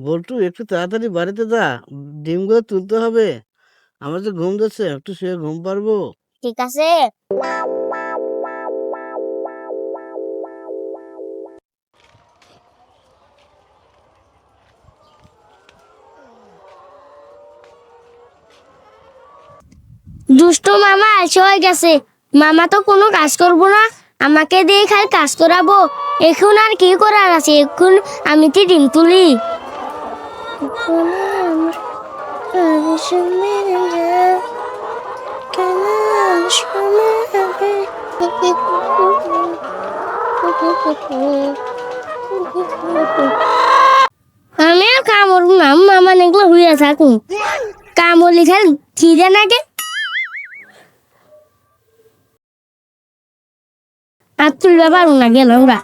বল্টু একটু তাড়াতাড়ি বাড়িতে যা, ডিমগুলো তুলতে হবে। আমার যে ঘুম যাচ্ছে, একটু শুয়ে ঘুম পারবো? ঠিক আছে। দুষ্টু মামা এসে হয়ে গেছে। মামা তো কোনো কাজ করবো না, আমাকে দিয়ে খালি কাজ করাবো। এখন আর কি করার আছে, এখন আমি তো ডিম তুলি। আমি আর কামড় না, মামা এগুলো হইয়া থাকুন। কামড়লি খালি খিদে নাকি। আর তুলবে পারবো না, গেলাম গা।